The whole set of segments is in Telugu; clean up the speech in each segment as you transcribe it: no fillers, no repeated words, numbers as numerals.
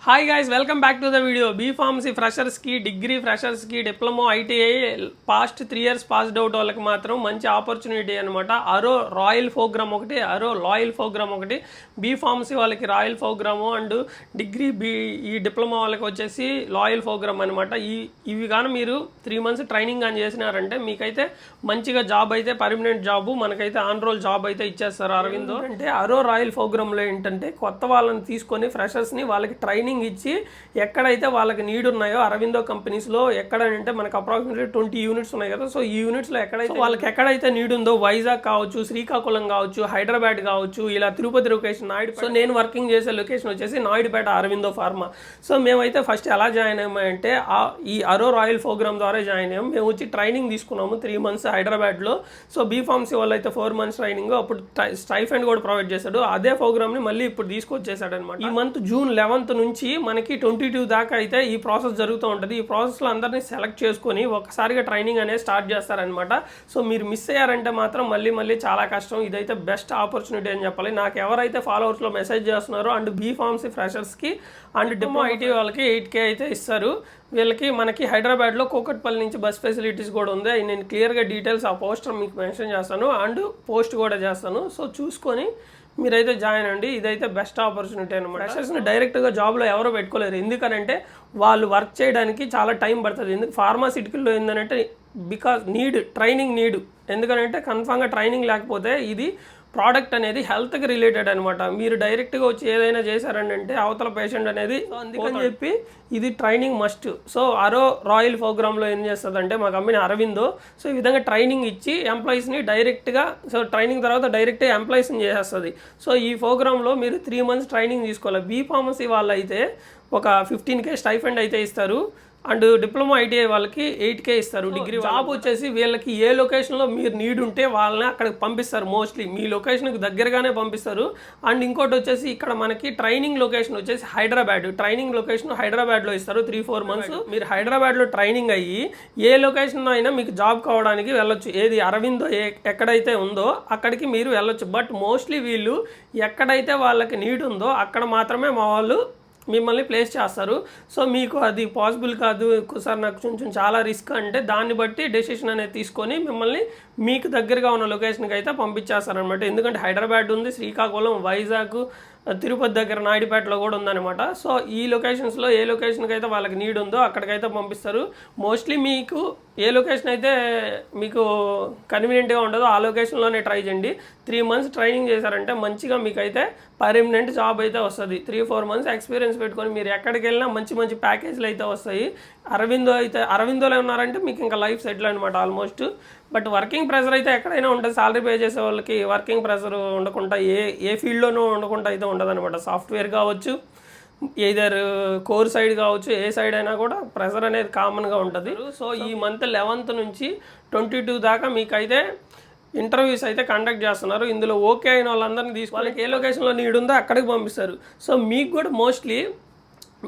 Hi guys, welcome back to the video. B Pharmacy ఫ్రెషర్స్కి, డిగ్రీ ఫ్రెషర్స్కి, diploma, ITI past 3 years passed out వాళ్ళకి మాత్రం మంచి ఆపర్చునిటీ అనమాట. అరో రాయల్ ప్రోగ్రామ్ ఒకటి, అరో లాయల్ ప్రోగ్రామ్ ఒకటి. బీఫార్మసీ వాళ్ళకి రాయల్ ప్రోగ్రాము అండ్ డిగ్రీ ఈ డిప్లొమా వాళ్ళకి వచ్చేసి లాయల్ ప్రోగ్రామ్ అనమాట. ఇవి కానీ మీరు 3 months ట్రైనింగ్ కానీ చేసినారంటే మీకైతే మంచిగా జాబ్ అయితే పర్మనెంట్ జాబు మనకైతే ఆన్ రోల్ జాబ్ అయితే ఇచ్చేస్తారు అరవిందో. అంటే అరో రాయల్ ప్రోగ్రాంలో ఏంటంటే కొత్త వాళ్ళని తీసుకొని ఫ్రెషర్స్ని వాళ్ళకి ట్రైనింగ్ ఇచ్చి ఎక్కడైతే వాళ్ళకి నీడ్ ఉన్నాయో అరవిందో కంపెనీస్లో ఎక్కడంటే మనకు అప్రాక్సిమేట్లీ 20 units ఉన్నాయి కదా. సో ఈ యూనిట్స్లో ఎక్కడైతే నీడ్ ఉందో వైజాగ్ కావచ్చు, శ్రీకాకుళం కావచ్చు, హైదరాబాద్ కావచ్చు, ఇలా తిరుపతి లొకేషన్ నాయుడుపేట. సో నేను వర్కింగ్ చేసే లొకేషన్ వచ్చేసి నాయుడుపేట అరవిందో ఫార్మా. సో మేమైతే ఫస్ట్ ఎలా జాయిన్ అయ్యామంటే ఈ అరో రాయల్ ప్రోగ్రామ్ ద్వారా జాయిన్ అయ్యాము. మేము వచ్చి ట్రైనింగ్ తీసుకున్నాము 3 months హైదరాబాద్లో. సో బీఫార్మసీ వాళ్ళు అయితే 4 months ట్రైనింగ్, అప్పుడు స్టైఫండ్ కూడా ప్రొవైడ్ చేశాడు. అదే ప్రోగ్రామ్ని మళ్ళీ ఇప్పుడు తీసుకొచ్చేసాడు అనమాట. ఈ మంత్ June 11th నుంచి మనకి 22 దాకా అయితే ఈ ప్రాసెస్ జరుగుతూ ఉంటుంది. ఈ ప్రాసెస్లో అందరినీ సెలెక్ట్ చేసుకొని ఒకసారిగా ట్రైనింగ్ అనేది స్టార్ట్ చేస్తారనమాట. సో మీరు మిస్ అయ్యారంటే మాత్రం మళ్ళీ చాలా కష్టం. ఇదైతే బెస్ట్ ఆపర్చునిటీ అని చెప్పాలి. నాకు ఎవరైతే ఫాలోవర్స్లో మెసేజ్ చేస్తున్నారో అండ్ బీఫార్మసీ ఫ్రెషర్స్కి అండ్ డిప్లొమా ఐటీ వాళ్ళకి 8K అయితే ఇస్తారు. వీళ్ళకి మనకి హైదరాబాద్లో కూకట్పల్లి నుంచి బస్ ఫెసిలిటీస్ కూడా ఉంది. నేను క్లియర్గా డీటెయిల్స్ ఆ పోస్టర్ మీకు మెన్షన్ చేస్తాను అండ్ పోస్ట్ కూడా చేస్తాను. సో చూసుకొని మీరైతే జాయిన్ అండి. ఇదైతే బెస్ట్ ఆపర్చునిటీ అనమాట. ఫ్రెషర్స్ని డైరెక్ట్గా జాబ్లో ఎవరో పెట్టుకోలేరు. ఎందుకనంటే వాళ్ళు వర్క్ చేయడానికి చాలా టైం పడుతుంది. ఎందుకు ఫార్మాసిటికల్లో ఏంటంటే బికాజ్ ట్రైనింగ్ నీడ్. ఎందుకనంటే కన్ఫామ్గా ట్రైనింగ్ లేకపోతే ఇది ప్రోడక్ట్ అనేది హెల్త్కి రిలేటెడ్ అనమాట. మీరు డైరెక్ట్గా వచ్చి ఏదైనా చేశారంటే అవతల పేషెంట్ అనేది, అందుకని చెప్పి ఇది ట్రైనింగ్ మస్ట్. సో అరో రాయల్ ప్రోగ్రాంలో ఏం చేస్తుందంటే మా కంపెనీ అరవిందో సో ఈ విధంగా ట్రైనింగ్ ఇచ్చి ఎంప్లాయీస్ని డైరెక్ట్గా, సో ట్రైనింగ్ తర్వాత డైరెక్ట్గా ఎంప్లాయీస్ని చేసేస్తుంది. సో ఈ ప్రోగ్రాంలో మీరు 3 months ట్రైనింగ్ తీసుకోవాలి. బీఫార్మసీ వాళ్ళు అయితే ఒక 15K స్టైఫండ్ అయితే ఇస్తారు అండ్ డిప్లొమా ఐటీఐ వాళ్ళకి 8K ఇస్తారు. డిగ్రీ జాబ్ వచ్చేసి వీళ్ళకి ఏ లొకేషన్లో మీరు నీడ్ ఉంటే వాళ్ళని అక్కడికి పంపిస్తారు. మోస్ట్లీ మీ లొకేషన్కి దగ్గరగానే పంపిస్తారు. అండ్ ఇంకోటి వచ్చేసి ఇక్కడ మనకి ట్రైనింగ్ లొకేషన్ వచ్చేసి హైదరాబాద్. ట్రైనింగ్ లొకేషన్ హైదరాబాద్లో ఇస్తారు 3-4 months. మీరు హైదరాబాద్లో ట్రైనింగ్ అయ్యి ఏ లొకేషన్లో అయినా మీకు జాబ్ కావడానికి వెళ్ళొచ్చు. ఏది అరవిందో ఎక్కడైతే ఉందో అక్కడికి మీరు వెళ్ళొచ్చు. బట్ మోస్ట్లీ వీళ్ళు ఎక్కడైతే వాళ్ళకి నీడ్ ఉందో అక్కడ మాత్రమే మా వాళ్ళు మిమ్మల్ని ప్లేస్ చేస్తారు. సో మీకు అది పాసిబుల్ కాదు సార్, నాకు కొంచెం చాలా రిస్క్ అంటే దాన్ని బట్టి డెసిషన్ అనేది తీసుకొని మిమ్మల్ని మీకు దగ్గరగా ఉన్న లొకేషన్కి అయితే పంపించేస్తారనమాట. ఎందుకంటే హైదరాబాద్ ఉంది, శ్రీకాకుళం, వైజాగ్, తిరుపతి దగ్గర నాయుడుపేటలో కూడా ఉందన్నమాట. సో ఈ లొకేషన్స్లో ఏ లొకేషన్కి అయితే వాళ్ళకి నీడ్ ఉందో అక్కడికైతే పంపిస్తారు. మోస్ట్లీ మీకు ఏ లొకేషన్ అయితే మీకు కన్వీనియంట్గా ఉండదో ఆ లొకేషన్లోనే ట్రై చేయండి. 3 months ట్రైనింగ్ చేశారంటే మంచిగా మీకైతే పర్మనెంట్ జాబ్ అయితే వస్తుంది. 3-4 months ఎక్స్పీరియన్స్ పెట్టుకొని మీరు ఎక్కడికి వెళ్ళినా మంచి ప్యాకేజ్లు అయితే వస్తాయి. అరవిందోలో ఉన్నారంటే మీకు ఇంకా లైఫ్ సెటిల్ అనమాట ఆల్మోస్ట్. బట్ వర్కింగ్ ప్రెషర్ అయితే ఎక్కడైనా ఉంటుంది. సాలరీ పే చేసే వాళ్ళకి వర్కింగ్ ప్రెషర్ ఉండకుండా ఏ ఫీల్డ్లోనూ ఉండకుండా అయితే ఉండదు అనమాట. సాఫ్ట్వేర్ కావచ్చు, ఏదర్ కోర్ సైడ్ కావచ్చు, ఏ సైడ్ అయినా కూడా ప్రెషర్ అనేది కామన్గా ఉంటుంది. సో ఈ మంత్ 11th నుంచి 22 దాకా మీకైతే ఇంటర్వ్యూస్ అయితే కండక్ట్ చేస్తున్నారు. ఇందులో ఓకే అయిన వాళ్ళందరినీ వాళ్ళకి ఏ లొకేషన్లో నీడ్ ఉందో అక్కడికి పంపిస్తారు. సో మీకు కూడా మోస్ట్లీ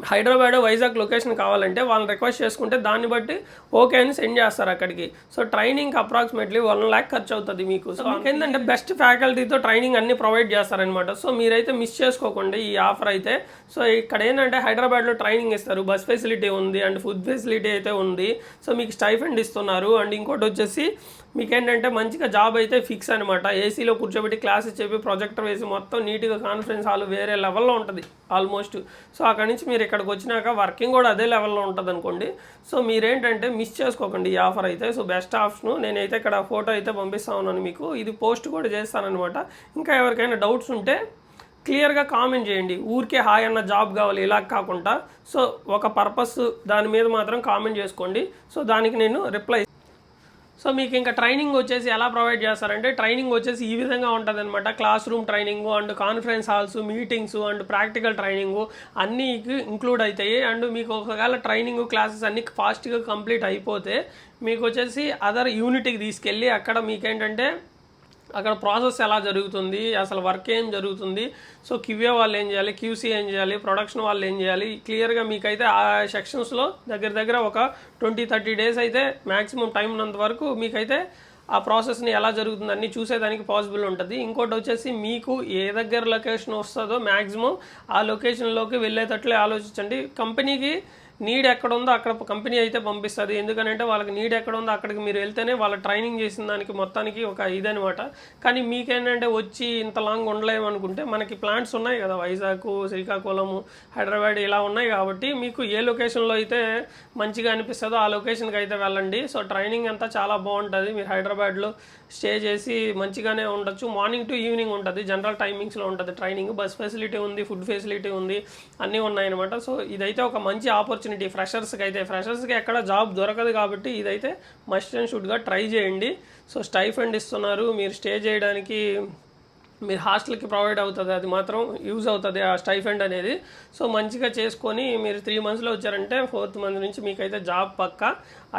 హైదరాబాద్, వైజాగ్ లొకేషన్ కావాలంటే వాళ్ళని రిక్వెస్ట్ చేసుకుంటే దాన్ని బట్టి ఓకే అని సెండ్ చేస్తారు అక్కడికి. సో ట్రైనింగ్కి అప్రాక్సిమేట్లీ 1 lakh ఖర్చు అవుతుంది మీకు. సో ఏంటంటే బెస్ట్ ఫ్యాకల్టీతో ట్రైనింగ్ అన్ని ప్రొవైడ్ చేస్తారనమాట. సో మీరైతే మిస్ చేసుకోకండి ఈ ఆఫర్ అయితే. సో ఇక్కడ ఏంటంటే హైదరాబాద్లో ట్రైనింగ్ ఇస్తారు, బస్ ఫెసిలిటీ ఉంది అండ్ ఫుడ్ ఫెసిలిటీ అయితే ఉంది. సో మీకు స్టైఫండ్ ఇస్తున్నారు అండ్ ఇంకోటి వచ్చేసి మీకేంటంటే మంచిగా జాబ్ అయితే ఫిక్స్ అనమాట. ఏసీలో కూర్చోబెట్టి క్లాసెస్ చెప్పి ప్రొజెక్టర్ వేసి మొత్తం నీట్గా కాన్ఫరెన్స్ హాల్ వేరే లెవెల్లో ఉంటుంది ఆల్మోస్ట్. సో అక్కడి నుంచి మీరు ఇక్కడికి వచ్చినాక వర్కింగ్ కూడా అదే లెవెల్లో ఉంటుంది అనుకోండి. సో మీరేంటంటే మిస్ చేసుకోకండి ఈ ఆఫర్ అయితే. So best option. నేనైతే ఇక్కడ ఫోటో అయితే పంపిస్తా ఉన్నాను మీకు. ఇది పోస్ట్ కూడా చేస్తానమాట. ఇంకా ఎవరికైనా డౌట్స్ ఉంటే క్లియర్గా కామెంట్ చేయండి. ఊరికే హాయ్ అన్న జాబ్ కావాలి ఇలా కాకుండా సో ఒక పర్పస్ దాని మీద మాత్రం కామెంట్ చేసుకోండి. సో దానికి నేను రిప్లై. సో మీకు ఇంకా ట్రైనింగ్ వచ్చేసి ఎలా ప్రొవైడ్ చేస్తారంటే ట్రైనింగ్ వచ్చేసి ఈ విధంగా ఉంటుంది అనమాట. Class room training and conference halls, meetings and practical training అన్నీ ఇంక్లూడ్ అవుతాయి. అండ్ మీకు ఒకవేళ ట్రైనింగ్ క్లాసెస్ అన్నీ ఫాస్ట్గా కంప్లీట్ అయిపోతే మీకు వచ్చేసి అదర్ యూనిట్కి తీసుకెళ్ళి అక్కడ మీకేంటంటే అక్కడ ప్రాసెస్ ఎలా జరుగుతుంది, అసలు వర్క్ ఏం జరుగుతుంది, సో క్యూఏ వాళ్ళు ఏం చేయాలి, క్యూసీ ఏం చేయాలి, ప్రొడక్షన్ వాళ్ళు ఏం చేయాలి, క్లియర్గా మీకైతే ఆ సెక్షన్స్లో దగ్గర ఒక 20-30 days అయితే మ్యాక్సిమం టైం ఉన్నంత వరకు మీకైతే ఆ ప్రాసెస్ని ఎలా జరుగుతుంది అన్నీ చూసేదానికి పాసిబుల్ ఉంటుంది. ఇంకోటి వచ్చేసి మీకు ఏ దగ్గర లొకేషన్ వస్తుందో మ్యాక్సిమం ఆ లొకేషన్లోకి వెళ్ళేటట్లే ఆలోచించండి. కంపెనీకి నీడ్ ఎక్కడ ఉందో అక్కడ కంపెనీ అయితే పంపిస్తుంది. ఎందుకంటే వాళ్ళకి నీడ్ ఎక్కడ ఉందో అక్కడికి మీరు వెళ్తేనే వాళ్ళ ట్రైనింగ్ చేసిన దానికి మొత్తానికి ఒక ఇదనమాట. కానీ మీకేంటంటే వచ్చి ఇంత లాంగ్ ఉండలేము అనుకుంటే మనకి ప్లాంట్స్ ఉన్నాయి కదా, వైజాగ్, శ్రీకాకుళము, హైదరాబాద్ ఇలా ఉన్నాయి కాబట్టి మీకు ఏ లొకేషన్లో అయితే మంచిగా అనిపిస్తుందో ఆ లొకేషన్కి అయితే వెళ్ళండి. సో ట్రైనింగ్ అంతా చాలా బాగుంటుంది. మీరు హైదరాబాద్లో స్టే చేసి మంచిగానే ఉండొచ్చు. మార్నింగ్ టు ఈవినింగ్ ఉంటుంది, జనరల్ టైమింగ్స్లో ఉంటుంది ట్రైనింగ్. బస్ ఫెసిలిటీ ఉంది, ఫుడ్ ఫెసిలిటీ ఉంది, అన్నీ ఉన్నాయన్నమాట. సో ఇదైతే ఒక మంచి ఆపర్చునిటీ ఫ్రెషర్స్కి అయితే. ఫ్రెషర్స్కి ఎక్కడ జాబ్ దొరకదు కాబట్టి ఇదైతే మస్ట్ అండ్ షుడ్గా ట్రై చేయండి. సో స్టైఫండ్ ఇస్తున్నారు, మీరు స్టే చేయడానికి మీరు హాస్టల్కి ప్రొవైడ్ అవుతుంది, అది మాత్రం యూజ్ అవుతుంది ఆ స్టైఫండ్ అనేది. సో మంచిగా చేసుకొని మీరు 3 మంత్స్లో వచ్చారంటే 4th మంత్ నుంచి మీకైతే జాబ్ పక్కా,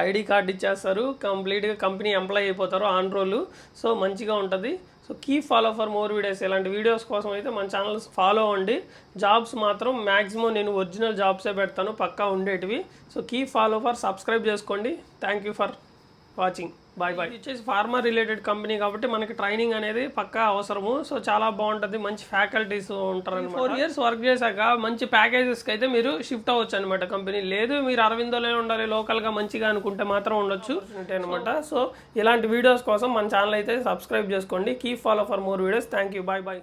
ఐడి కార్డు ఇచ్చేస్తారు, కంప్లీట్గా కంపెనీ ఎంప్లాయ్ అయిపోతారు ఆన్ రోల్. సో మంచిగా ఉంటుంది. So keep follow for more videos. ఇలాంటి వీడియోస్ కోసం అయితే మన ఛానల్ ఫాలో అవ్వండి. జాబ్స్ మాత్రం మ్యాక్సిమం నేను ఒరిజినల్ జాబ్సే పెడతాను పక్కా ఉండేటివి. So keep follow for, subscribe చేసుకోండి. Thank you for watching. Bye bye. వచ్చేసి ఫార్మర్ రిలేటెడ్ కంపెనీ కాబట్టి మనకి ట్రైనింగ్ అనేది పక్కా అవసరము. సో చాలా బాగుంటుంది, మంచి ఫ్యాకల్టీస్ ఉంటారు అనమాట. 4 years వర్క్ చేశాక మంచి ప్యాకేజెస్కి అయితే మీరు షిఫ్ట్ అవ్వచ్చు అనమాట కంపెనీ. లేదు మీరు అరవిందోలో ఉండాలి లోకల్గా మంచిగా అనుకుంటే మాత్రం ఉండొచ్చు అనమాట. సో ఇలాంటి వీడియోస్ కోసం మన ఛానల్ అయితే సబ్స్క్రైబ్ చేసుకోండి. Keep follow for more videos. Thank you. Bye bye.